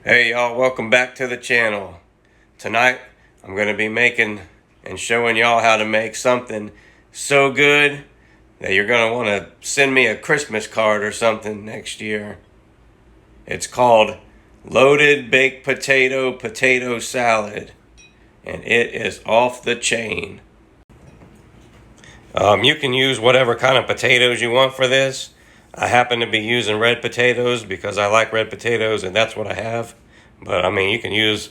Hey y'all, welcome back to the channel. Tonight I'm going to be making and showing y'all how to make something so good that you're going to want to send me a Christmas card or something next year. It's called Loaded Baked Potato Salad, and it is off the chain. You can use whatever kind of potatoes you want for this. I happen to be using red potatoes because I like red potatoes and that's what I have. But I mean, you can use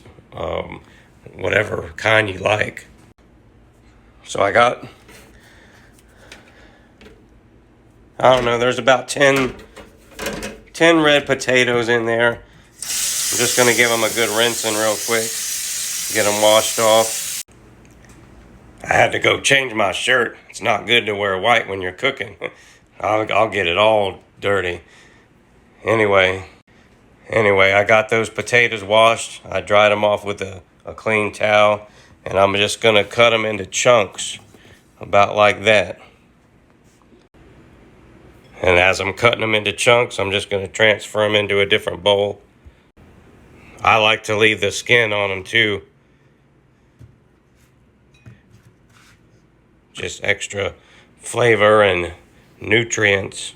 whatever kind you like. So I got, I don't know, there's about 10 red potatoes in there. I'm just going to give them a good rinsing real quick, get them washed off. I had to go change my shirt. It's not good to wear white when you're cooking. I'll get it all dirty. Anyway, I got those potatoes washed. I dried them off with a clean towel, and I'm just going to cut them into chunks, about like that. And as I'm cutting them into chunks, I'm just going to transfer them into a different bowl. I like to leave the skin on them too. Just extra flavor and nutrients.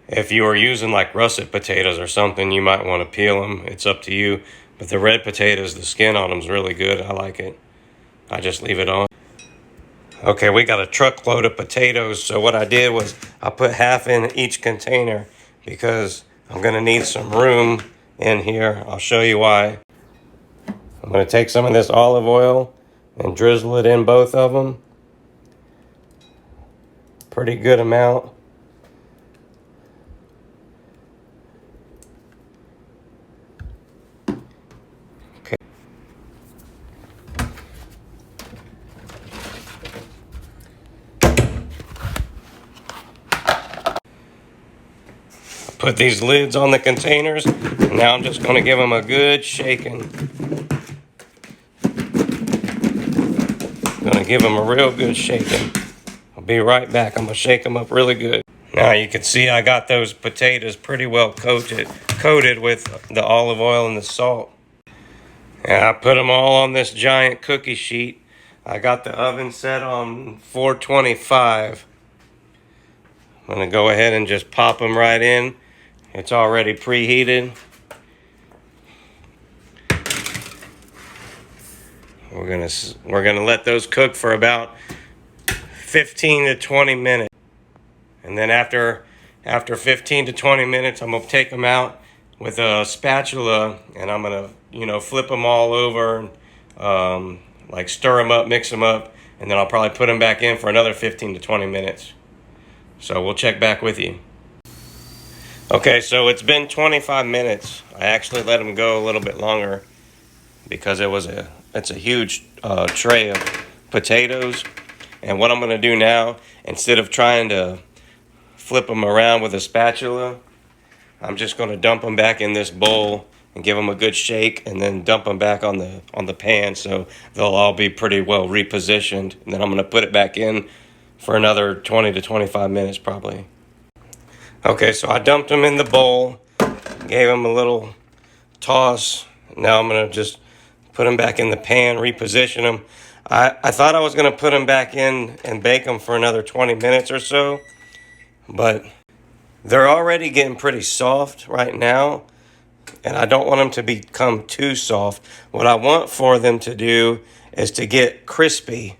If you are using like russet potatoes or something, you might want to peel them. It's up to you. But the red potatoes, the skin on them is really good. I like it. I just leave it on. Okay, we got a truckload of potatoes. So what I did was I put half in each container because I'm going to need some room in here. I'll show you why. I'm going to take some of this olive oil and drizzle it in both of them. Pretty good amount. Okay. Put these lids on the containers, and now I'm just going to give them a good shaking. Going to give them a real good shaking. I'll be right back. I'm going to shake them up really good. Now you can see I got those potatoes pretty well coated with the olive oil and the salt. And I put them all on this giant cookie sheet. I got the oven set on 425. I'm going to go ahead and just pop them right in. It's already preheated. We're gonna let those cook for about 15 to 20 minutes. And then after 15 to 20 minutes, I'm gonna take them out with a spatula and I'm gonna, flip them all over, like stir them up, mix them up, and then I'll probably put them back in for another 15 to 20 minutes. So we'll check back with you. Okay, so it's been 25 minutes. I actually let them go a little bit longer because it's a huge tray of potatoes. And what I'm going to do now, instead of trying to flip them around with a spatula, I'm just going to dump them back in this bowl and give them a good shake and then dump them back on the pan so they'll all be pretty well repositioned. And then I'm going to put it back in for another 20 to 25 minutes probably. Okay, so I dumped them in the bowl, gave them a little toss. Now I'm going to just put them back in the pan, reposition them. I thought I was going to put them back in and bake them for another 20 minutes or so, but they're already getting pretty soft right now, and I don't want them to become too soft. What I want for them to do is to get crispy.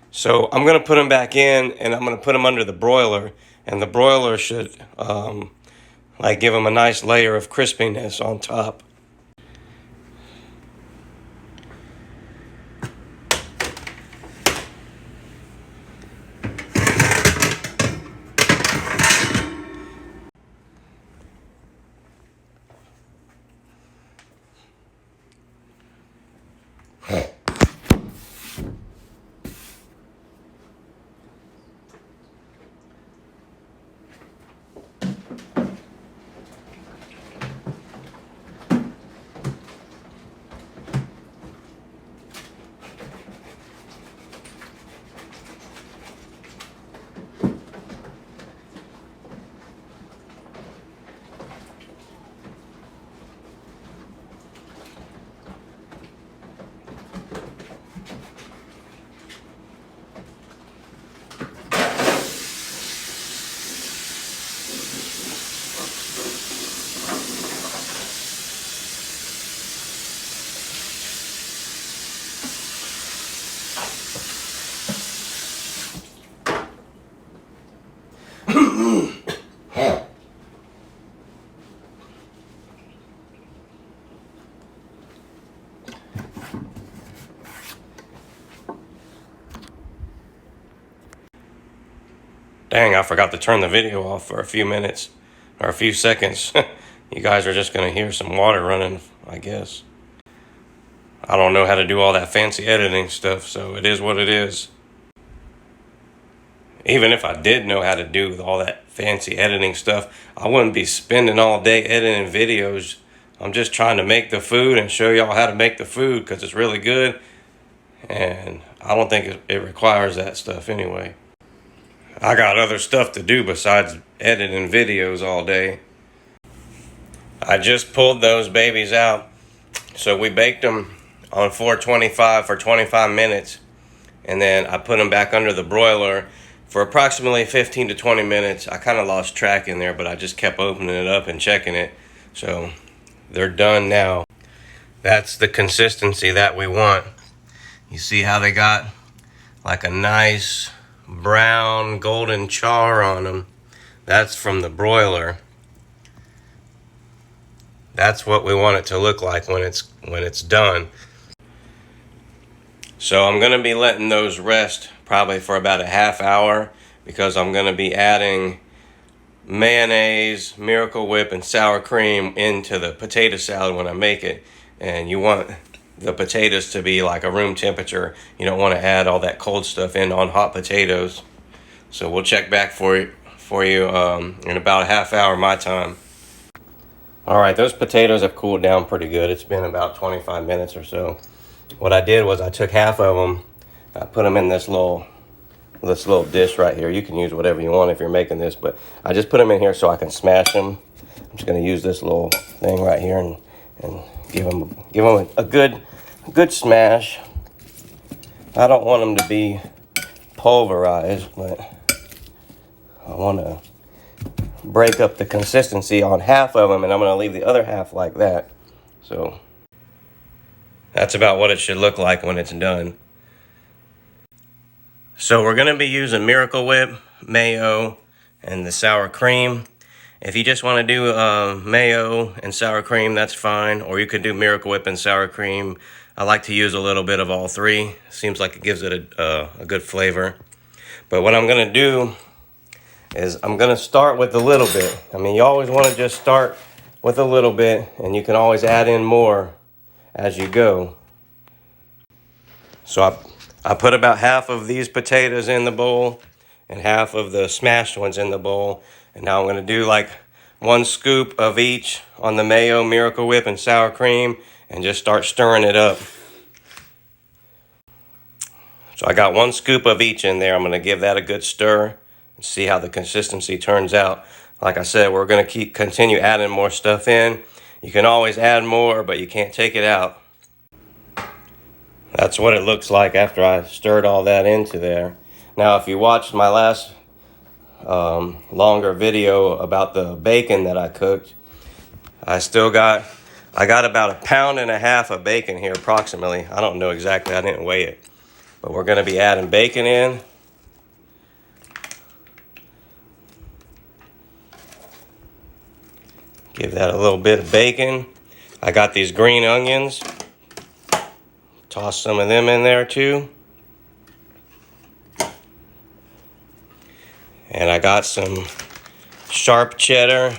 So I'm going to put them back in, and I'm going to put them under the broiler, and the broiler should give them a nice layer of crispiness on top. Dang, I forgot to turn the video off for a few minutes or a few seconds. You guys are just going to hear some water running, I guess. I don't know how to do all that fancy editing stuff, so it is what it is. Even if I did know how to do all that fancy editing stuff, I wouldn't be spending all day editing videos. I'm just trying to make the food and show y'all how to make the food because it's really good. And I don't think it requires that stuff anyway. I got other stuff to do besides editing videos all day. I just pulled those babies out. So we baked them on 425 for 25 minutes. And then I put them back under the broiler for approximately 15 to 20 minutes. I kind of lost track in there, but I just kept opening it up and checking it. So they're done now. That's the consistency that we want. You see how they got like a nice brown golden char on them? That's from the broiler. That's what we want it to look like when it's done. So I'm going to be letting those rest probably for about a half hour because I'm going to be adding mayonnaise, Miracle Whip, and sour cream into the potato salad when I make it. And you want the potatoes to be like a room temperature. You don't want to add all that cold stuff in on hot potatoes. So we'll check back for you in about a half hour my time. All right, those potatoes have cooled down pretty good. It's been about 25 minutes or so. What I did was I took half of them, I put them in this little dish right here. You can use whatever you want if you're making this, but I just put them in here so I can smash them. I'm just going to use this little thing right here and give them a good smash. I don't want them to be pulverized, but I want to break up the consistency on half of them, and I'm going to leave the other half like that. So that's about what it should look like when it's done. So we're going to be using Miracle Whip, mayo, and the sour cream. If you just want to do mayo and sour cream, that's fine. Or you could do Miracle Whip and sour cream. I like to use a little bit of all three. Seems like it gives it a good flavor. But what I'm going to do is I'm going to start with a little bit. I mean, you always want to just start with a little bit, and you can always add in more as you go. So I put about half of these potatoes in the bowl and half of the smashed ones in the bowl. And now I'm going to do like 1 scoop of each on the mayo, Miracle Whip, and sour cream, and just start stirring it up. So I got 1 scoop of each in there. I'm going to give that a good stir and see how the consistency turns out. Like I said, we're going to continue adding more stuff in. You can always add more, but you can't take it out. That's what it looks like after I stirred all that into there. Now, if you watched my last longer video about the bacon that I cooked, I got about 1.5 pounds of bacon here approximately. I don't know exactly, I didn't weigh it. But we're going to be adding bacon in. Give that a little bit of bacon. I got these green onions. Toss some of them in there too. And I got some sharp cheddar,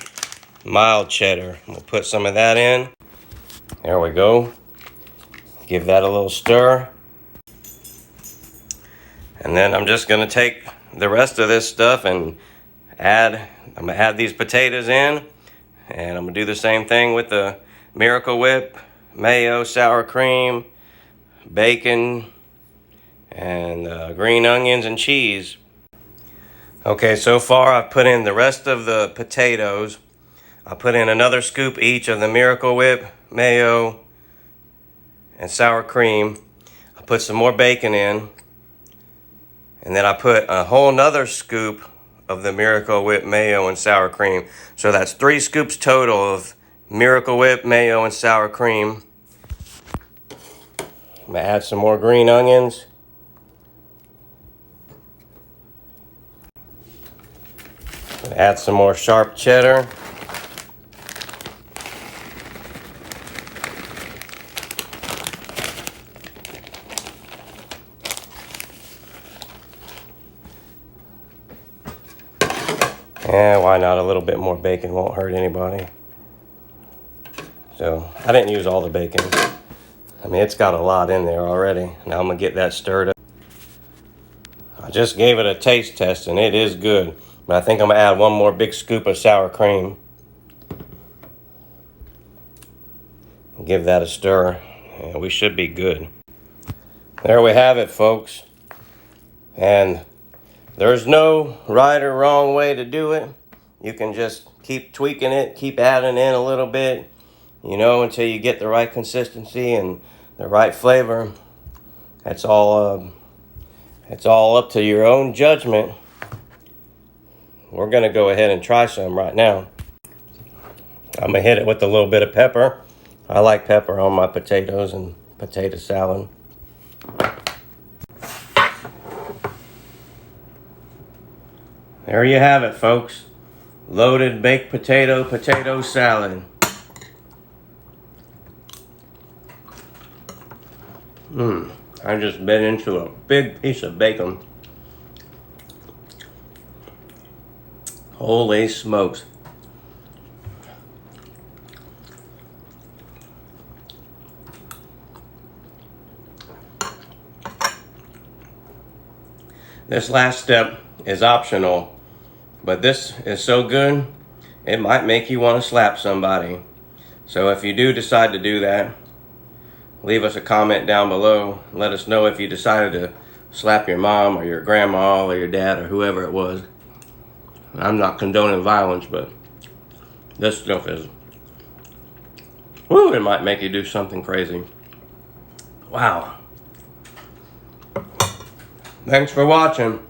mild cheddar. We'll put some of that in. There we go. Give that a little stir. And then I'm just going to take the rest of this stuff and I'm going to add these potatoes in. And I'm going to do the same thing with the Miracle Whip, mayo, sour cream, bacon, and green onions and cheese. Okay, so far I've put in the rest of the potatoes. I put in another scoop each of the Miracle Whip, mayo, and sour cream. I put some more bacon in. And then I put a whole nother scoop of the Miracle Whip, mayo, and sour cream. So that's 3 scoops total of Miracle Whip, mayo, and sour cream. I'm going to add some more green onions. Add some more sharp cheddar. Yeah, why not? A little bit more bacon won't hurt anybody. So I didn't use all the bacon. I mean, it's got a lot in there already. Now I'm gonna get that stirred up. I just gave it a taste test and it is good. But I think I'm gonna add one more big scoop of sour cream. Give that a stir. And we should be good. There we have it, folks. And there's no right or wrong way to do it. You can just keep tweaking it, keep adding in a little bit, you know, until you get the right consistency and the right flavor. It's all up to your own judgment. We're gonna go ahead and try some right now. I'm gonna hit it with a little bit of pepper. I like pepper on my potatoes and potato salad. There you have it, folks. Loaded baked potato salad. I just bit into a big piece of bacon. Holy smokes. This last step is optional, but this is so good, it might make you want to slap somebody. So if you do decide to do that, leave us a comment down below. Let us know if you decided to slap your mom or your grandma or your dad or whoever it was. I'm not condoning violence, but this stuff is, woo, it might make you do something crazy. Wow. Thanks for watching.